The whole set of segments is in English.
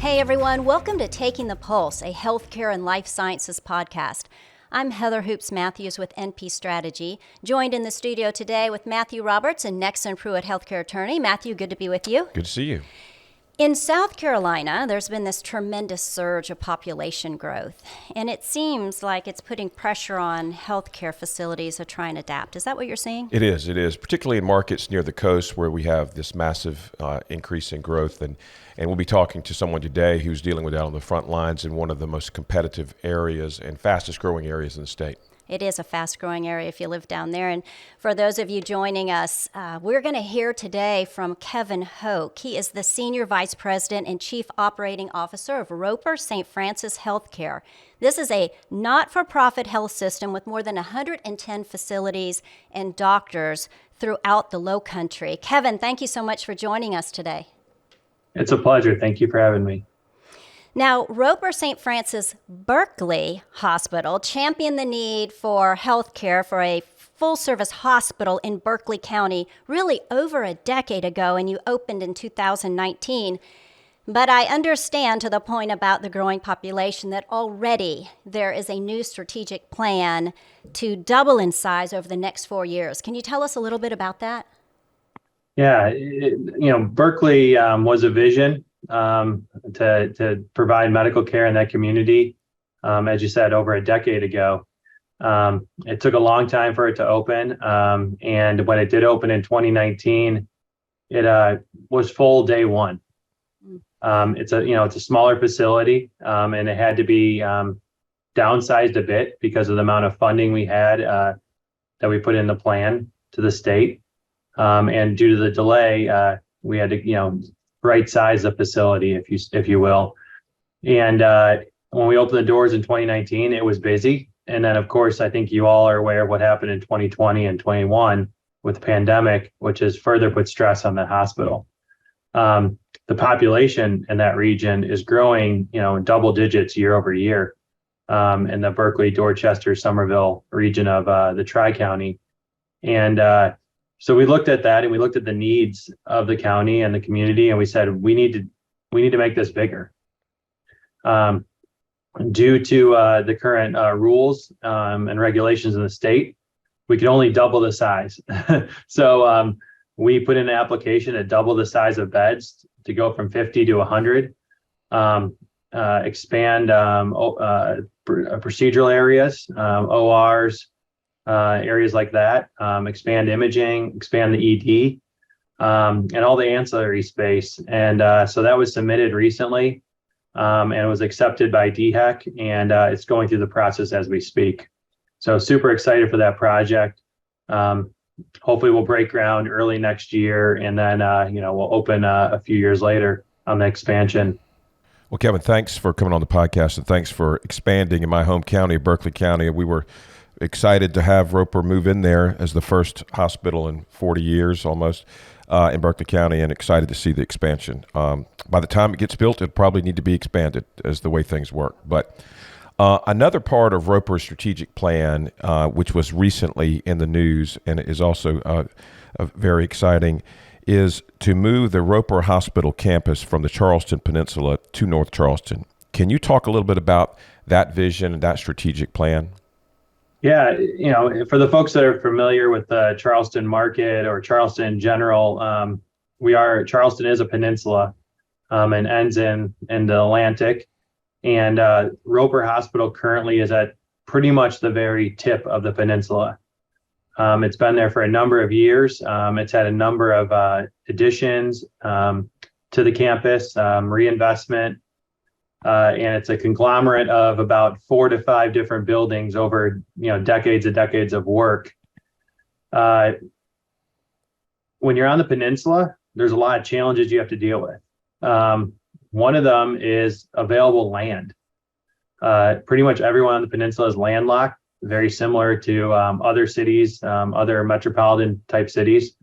Hey everyone, welcome to Taking the Pulse, a healthcare and life sciences podcast. I'm Heather Hoops Matthews with NP Strategy, joined in the studio today with Matthew Roberts and Nexon Pruitt healthcare attorney. Matthew, good to be with you. Good to see you. In South Carolina, there's been this tremendous surge of population growth, and it seems like it's putting pressure on healthcare facilities to try and adapt. Is that what you're seeing? It is, particularly in markets near the coast where we have this massive increase in growth. And we'll be talking to someone today who's dealing with that on the front lines in one of the most competitive areas and fastest growing areas in the state. It is a fast-growing area if you live down there. And for those of you joining us, we're going to hear today from Kevin Hoak. He is the Senior Vice President and Chief Operating Officer of Roper St. Francis Healthcare. This is a not-for-profit health system with more than 110 facilities and doctors throughout the Lowcountry. Kevin, thank you so much for joining us today. It's a pleasure. Thank you for having me. Now, Roper St. Francis Berkeley Hospital championed the need for health care for a full-service hospital in Berkeley County really over a decade ago, and you opened in 2019. But I understand to the point about the growing population that already there is a new strategic plan to double in size over the next 4 years. Can you tell us a little bit about that? Yeah, Berkeley was a vision to provide medical care in that community, as you said, over a decade ago. It took a long time for it to open, and when it did open in 2019, it was full day one. It's a smaller facility, and it had to be downsized a bit because of the amount of funding we had that we put in the plan to the state, and due to the delay, we had to right size the facility, if you will. And when we opened the doors in 2019, it was busy. And then, of course, I think you all are aware of what happened in 2020 and 21 with the pandemic, which has further put stress on the hospital. The population in that region is growing, in double digits year over year, in the Berkeley, Dorchester, Somerville region of the Tri-County. And so we looked at that, and we looked at the needs of the county and the community, and we said we need to make this bigger. Due to the current rules and regulations in the state, we could only double the size. So we put in an application to double the size of beds to go from 50 to 100, expand procedural areas, ORs, areas like that, expand imaging, expand the ED, and all the ancillary space. And so that was submitted recently, and it was accepted by DHEC, and it's going through the process as we speak. So super excited for that project. Hopefully we'll break ground early next year, and then we'll open a few years later on the expansion. Well, Kevin, thanks for coming on the podcast, and thanks for expanding in my home county, Berkeley County. We were excited to have Roper move in there as the first hospital in 40 years almost in Berkeley County, and excited to see the expansion. By the time it gets built, it'll probably need to be expanded as the way things work. But another part of Roper's strategic plan, which was recently in the news and is also very exciting, is to move the Roper Hospital campus from the Charleston Peninsula to North Charleston. Can you talk a little bit about that vision and that strategic plan? Yeah, for the folks that are familiar with the Charleston market or Charleston in general, Charleston is a peninsula and ends in the Atlantic. And Roper Hospital currently is at pretty much the very tip of the peninsula. It's been there for a number of years. It's had a number of additions to the campus, reinvestment. And it's a conglomerate of about 4 to 5 different buildings over, decades and decades of work. When you're on the peninsula, there's a lot of challenges you have to deal with. One of them is available land. Pretty much everyone on the peninsula is landlocked, very similar to other cities, other metropolitan type cities.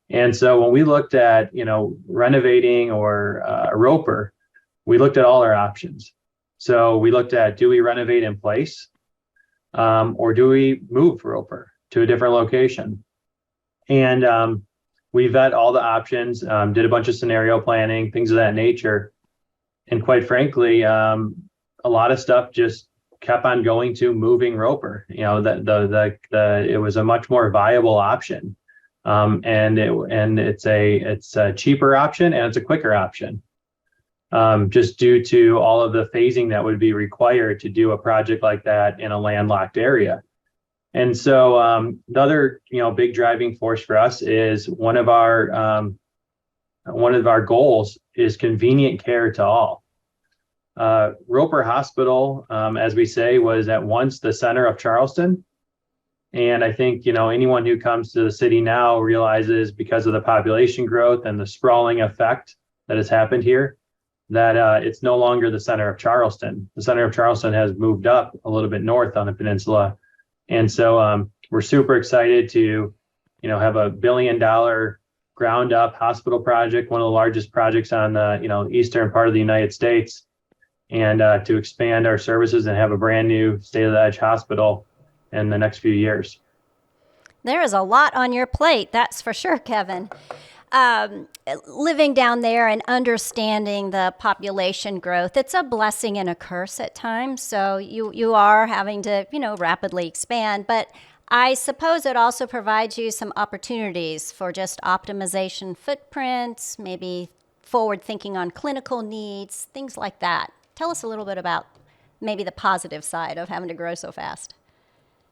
And so when we looked at, renovating or Roper, we looked at all our options. So we looked at, do we renovate in place, or do we move Roper to a different location? And we vet all the options, did a bunch of scenario planning, things of that nature. and quite frankly, a lot of stuff just kept on going to moving Roper. It was a much more viable option, and it's a cheaper option and it's a quicker option. Just due to all of the phasing that would be required to do a project like that in a landlocked area. And so the other, big driving force for us is one of our goals is convenient care to all. Roper Hospital, as we say, was at once the center of Charleston. And I think, anyone who comes to the city now realizes, because of the population growth and the sprawling effect that has happened here, that it's no longer the center of Charleston. The center of Charleston has moved up a little bit north on the peninsula. And so we're super excited to, have a $1 billion ground up hospital project, one of the largest projects on the, eastern part of the United States, and to expand our services and have a brand new state-of-the-edge hospital in the next few years. There is a lot on your plate, that's for sure, Kevin. Living down there and understanding the population growth, it's a blessing and a curse at times. So you are having to, rapidly expand, but I suppose it also provides you some opportunities for just optimization footprints, maybe forward thinking on clinical needs, things like that. Tell us a little bit about maybe the positive side of having to grow so fast.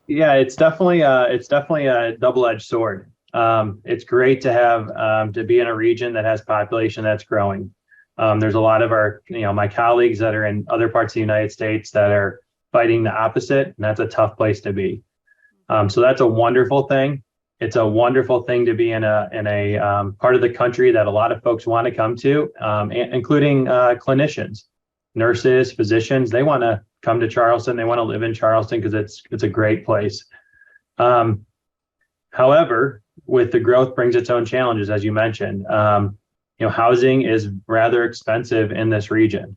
Yeah, it's definitely a double-edged sword. It's great to have to be in a region that has population that's growing. There's a lot of our, my colleagues that are in other parts of the United States that are fighting the opposite, and that's a tough place to be. So that's a wonderful thing. It's a wonderful thing to be in a part of the country that a lot of folks want to come to, including clinicians, nurses, physicians. They want to come to Charleston. They want to live in Charleston because it's a great place. However, with the growth brings its own challenges, as you mentioned. Housing is rather expensive in this region,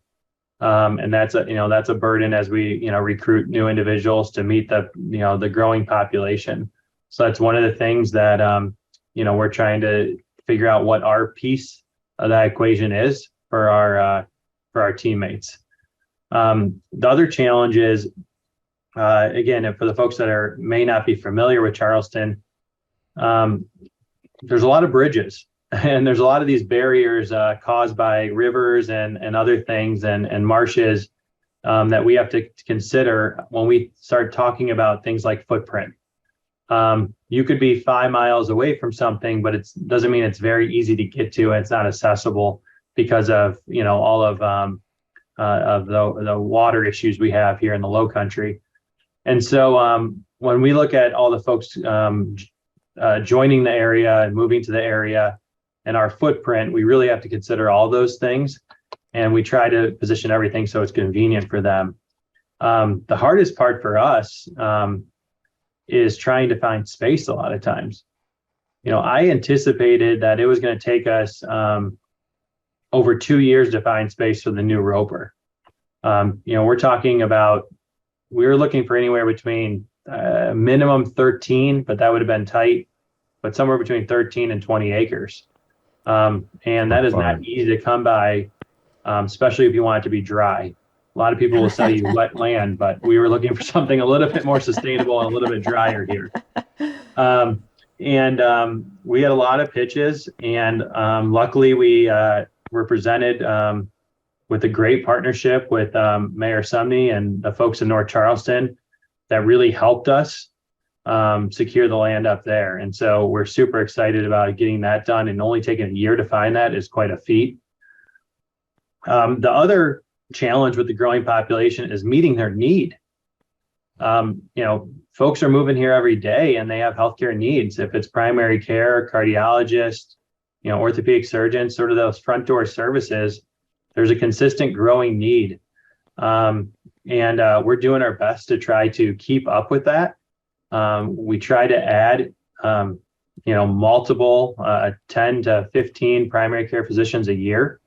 and that's a burden as we recruit new individuals to meet the growing population. So that's one of the things that we're trying to figure out what our piece of that equation is for our teammates. The other challenge is, again, for the folks that may not be familiar with Charleston, there's a lot of bridges and there's a lot of these barriers caused by rivers and other things and marshes that we have to consider when we start talking about things like footprint. You could be 5 miles away from something, but it doesn't mean it's very easy to get to, and it's not accessible because of all of the water issues we have here in the Lowcountry. And so when we look at all the folks joining the area and moving to the area and our footprint, we really have to consider all those things, and we try to position everything so it's convenient for them. The hardest part for us is trying to find space a lot of times. I anticipated that it was going to take us over 2 years to find space for the new Roper. We're talking about, we were looking for anywhere between minimum 13, but that would have been tight, but somewhere between 13 and 20 acres. And that is not easy to come by, especially if you want it to be dry. A lot of people will sell you wet land, but we were looking for something a little bit more sustainable and a little bit drier here. We had a lot of pitches, and luckily we were presented with a great partnership with Mayor Sumney and the folks in North Charleston that really helped us secure the land up there. And so we're super excited about getting that done, and only taking a year to find that is quite a feat. The other challenge with the growing population is meeting their need. Folks are moving here every day and they have healthcare needs. If it's primary care, cardiologist, orthopedic surgeons, sort of those front door services, there's a consistent growing need. And we're doing our best to try to keep up with that. We try to add, multiple 10 to 15 primary care physicians a year,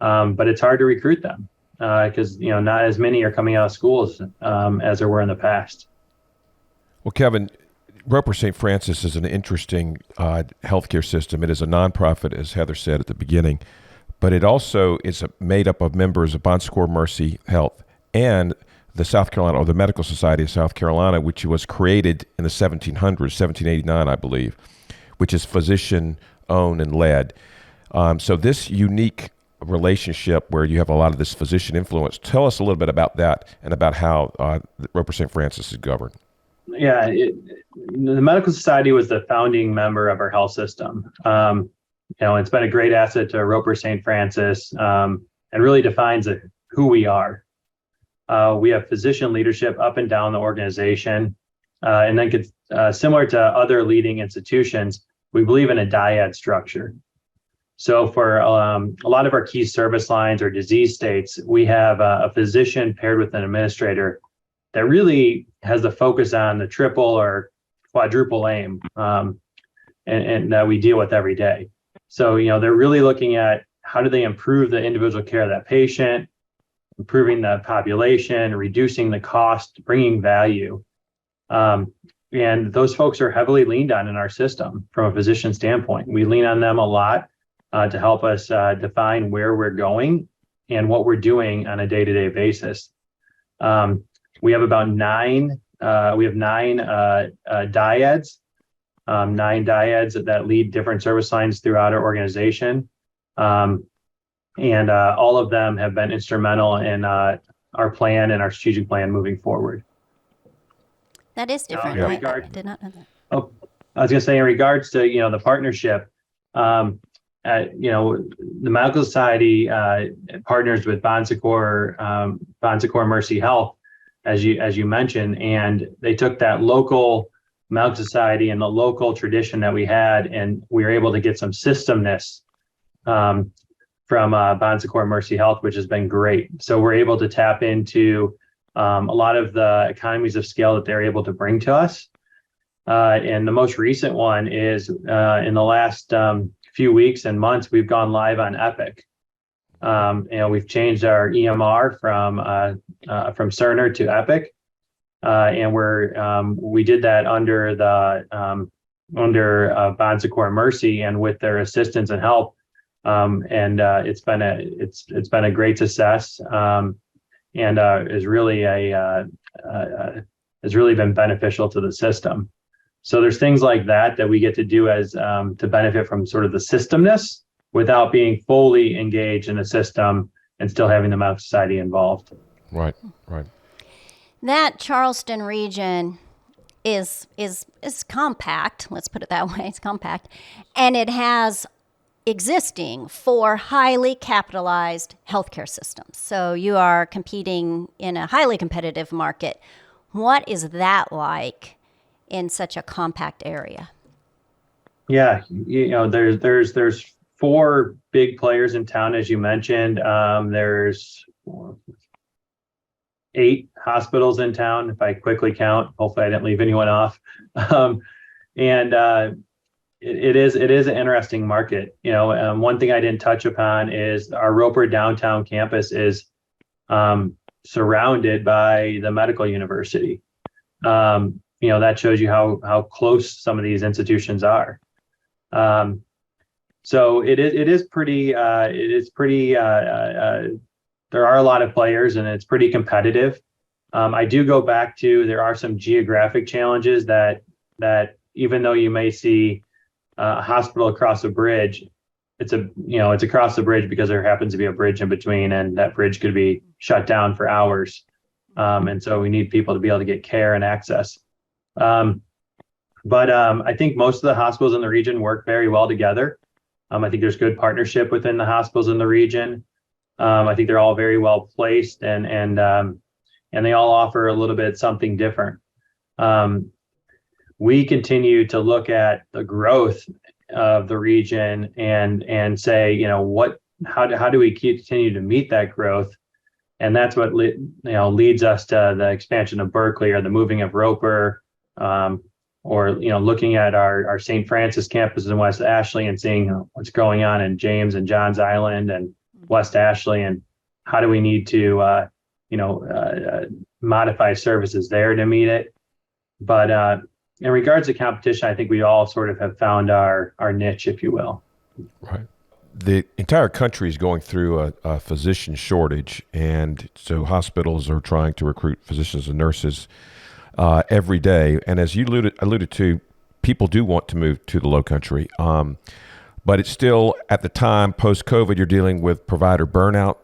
but it's hard to recruit them because, not as many are coming out of schools as there were in the past. Well, Kevin, Roper St. Francis is an interesting healthcare system. It is a nonprofit, as Heather said at the beginning, but it also is made up of members of Bon Secours Mercy Health and the South Carolina, or the Medical Society of South Carolina, which was created in the 1700s, 1789, I believe, which is physician owned and led. So this unique relationship where you have a lot of this physician influence, tell us a little bit about that and about how Roper St. Francis is governed. Yeah, the Medical Society was the founding member of our health system. It's been a great asset to Roper St. Francis, and really defines who we are. We have physician leadership up and down the organization, and then similar to other leading institutions, we believe in a dyad structure. So for a lot of our key service lines or disease states, we have a physician paired with an administrator that really has the focus on the triple or quadruple aim, and that we deal with every day. So, they're really looking at how do they improve the individual care of that patient, improving the population, reducing the cost, bringing value. And those folks are heavily leaned on in our system from a physician standpoint. We lean on them a lot to help us define where we're going and what we're doing on a day-to-day basis. We have about nine dyads, nine dyads that lead different service lines throughout our organization. And all of them have been instrumental in our plan and our strategic plan moving forward. That is different. I did not know that. Oh, I was going to say, in regards to the partnership, the Medical Society partners with Bon Secours Mercy Health, as you mentioned, and they took that local Medical Society and the local tradition that we had, and we were able to get some systemness from Bon Secours Mercy Health, which has been great. So we're able to tap into a lot of the economies of scale that they're able to bring to us. And the most recent one is in the last few weeks and months, we've gone live on Epic. We've changed our EMR from Cerner to Epic, and we did that under Bon Secours Mercy and with their assistance and help. It's been a great success, and is really has really been beneficial to the system. So there's things like that we get to do as to benefit from sort of the systemness without being fully engaged in the system and still having the Medical Society involved. Right. That Charleston region is compact. Let's put it that way. It's compact, and it has existing 4 highly capitalized healthcare systems. So you are competing in a highly competitive market. What is that like in such a compact area? Yeah, there's 4 big players in town, as you mentioned. There's 8 hospitals in town, if I quickly count. Hopefully I didn't leave anyone off. It is an interesting market. One thing I didn't touch upon is our Roper downtown campus is surrounded by the medical university. That shows you how close some of these institutions are. So it is pretty. There are a lot of players, and it's pretty competitive. I do go back to there are some geographic challenges that even though you may see a hospital across a bridge, it's across the bridge because there happens to be a bridge in between, and that bridge could be shut down for hours. And so we need people to be able to get care and access. But I think most of the hospitals in the region work very well together. I think there's good partnership within the hospitals in the region. I think they're all very well placed, and they all offer a little bit something different. We continue to look at the growth of the region and say, how do we continue to meet that growth? And that's what leads us to the expansion of Berkeley, or the moving of Roper, or looking at our St. Francis campus in West Ashley and seeing what's going on in James and Johns Island and West Ashley, and how do we need to modify services there to meet it. But in regards to competition, I think we all sort of have found our niche, if you will. Right. the entire country is going through a physician shortage, and so hospitals are trying to recruit physicians and nurses every day. And as you alluded to, people do want to move to the Lowcountry, but it's still, at the time, post-COVID, you're dealing with provider burnout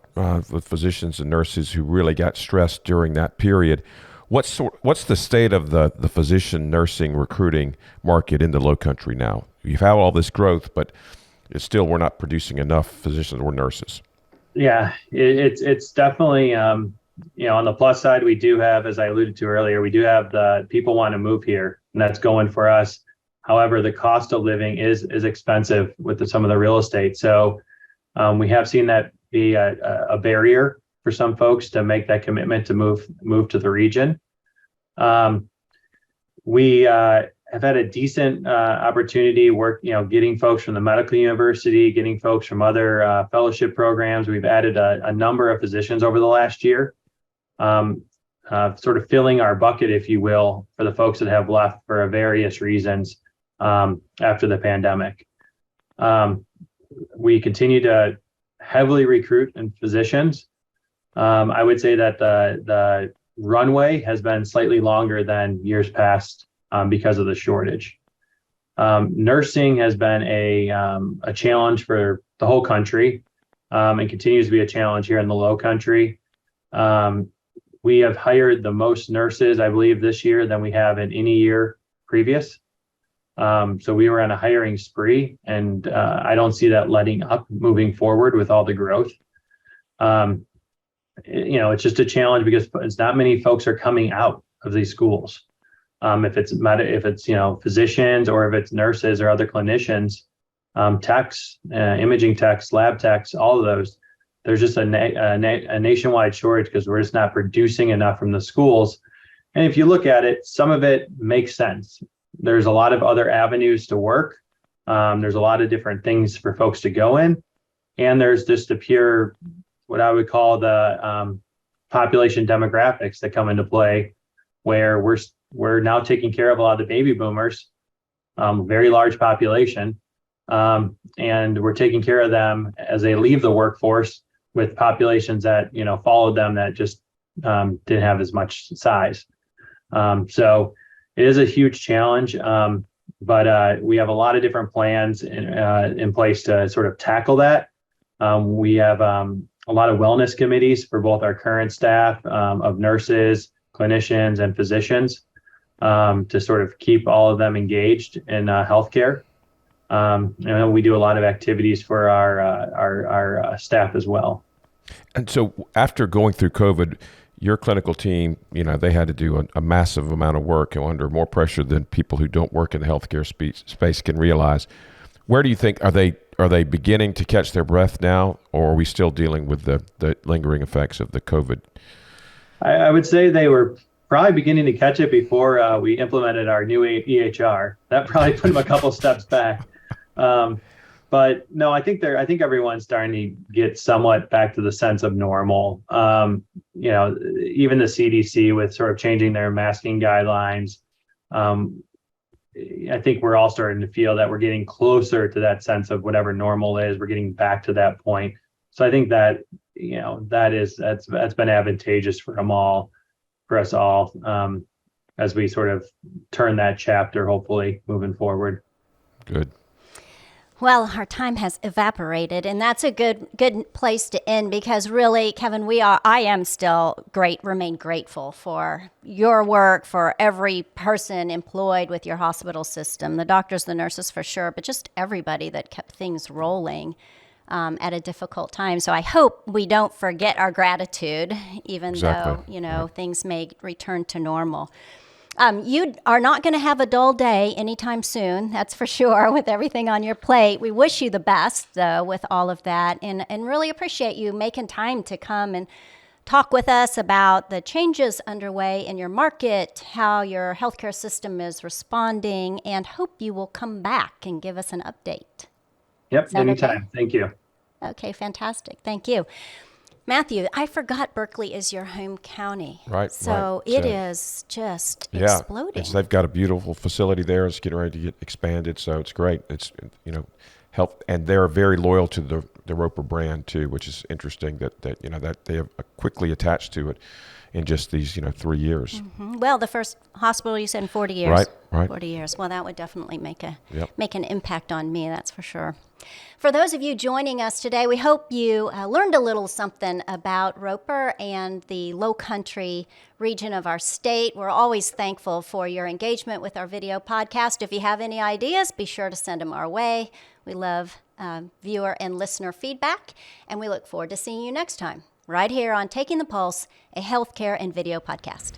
with physicians and nurses who really got stressed during that period. What's the state of the physician nursing recruiting market in the Lowcountry now? You've had all this growth, but it's still, we're not producing enough physicians or nurses. Yeah, it's definitely, on the plus side, we do have, as I alluded to earlier, we do have the people want to move here, and that's going for us. However, the cost of living is expensive with some of the real estate. So we have seen that be a barrier for some folks to make that commitment to move to the region. We have had a decent opportunity getting folks from the medical university, getting folks from other fellowship programs. We've added a number of physicians over the last year, sort of filling our bucket, if you will, for the folks that have left for various reasons after the pandemic. We continue to heavily recruit in physicians. I would say that the runway has been slightly longer than years past because of the shortage. Nursing has been a challenge for the whole country and continues to be a challenge here in the Lowcountry. We have hired the most nurses, I believe, this year than we have in any year previous. So we were on a hiring spree, and I don't see that letting up moving forward with all the growth. It's just a challenge because it's not many folks are coming out of these schools. If it's physicians, or if it's nurses or other clinicians, techs, imaging techs, lab techs, all of those, there's just a nationwide shortage because we're just not producing enough from the schools. And if you look at it, some of it makes sense. There's a lot of other avenues to work. There's a lot of different things for folks to go in. And there's just the pure, what I would call the population demographics that come into play, where we're now taking care of a lot of the baby boomers, very large population, and we're taking care of them as they leave the workforce with populations that followed them that just didn't have as much size. So it is a huge challenge, but we have a lot of different plans in place to sort of tackle that. We have a lot of wellness committees for both our current staff of nurses, clinicians, and physicians to sort of keep all of them engaged in healthcare. We do a lot of activities for our staff as well. And so after going through COVID, your clinical team, they had to do a massive amount of work under more pressure than people who don't work in the healthcare space can realize. Where do you think, are they beginning to catch their breath now, or are we still dealing with the lingering effects of the COVID? I would say they were probably beginning to catch it before we implemented our new EHR. That probably put them a couple steps back. But no, I think everyone's starting to get somewhat back to the sense of normal. Even the CDC with sort of changing their masking guidelines. I think we're all starting to feel that we're getting closer to that sense of whatever normal is. We're getting back to that point. So I think that, that's been advantageous for us all, as we sort of turn that chapter, hopefully moving forward. Good. Well, our time has evaporated, and that's a good place to end, because really, Kevin, I am still remain grateful for your work, for every person employed with your hospital system, the doctors, the nurses for sure, but just everybody that kept things rolling at a difficult time. So I hope we don't forget our gratitude, even though, things may return to normal. You are not going to have a dull day anytime soon, that's for sure, with everything on your plate. We wish you the best, though, with all of that, and really appreciate you making time to come and talk with us about the changes underway in your market, how your healthcare system is responding, and hope you will come back and give us an update. Yep, anytime. Okay? Thank you. Okay, fantastic. Thank you. Matthew, I forgot Berkeley is your home county. Right. So it is just exploding. They've got a beautiful facility there. It's getting ready to get expanded. So it's great. It's, help, and they're very loyal to the Roper brand too, which is interesting that they have quickly attached to it in just these 3 years. Well, the first hospital you said in 40 years. Right. 40 years. Well, that would definitely make Yep. make an impact on me, that's for sure. For those of you joining us today, we hope you learned a little something about Roper and the Lowcountry region of our state. We're always thankful for your engagement with our video podcast. If you have any ideas, be sure to send them our way. We love viewer and listener feedback, and we look forward to seeing you next time, right here on Taking the Pulse, a healthcare and video podcast.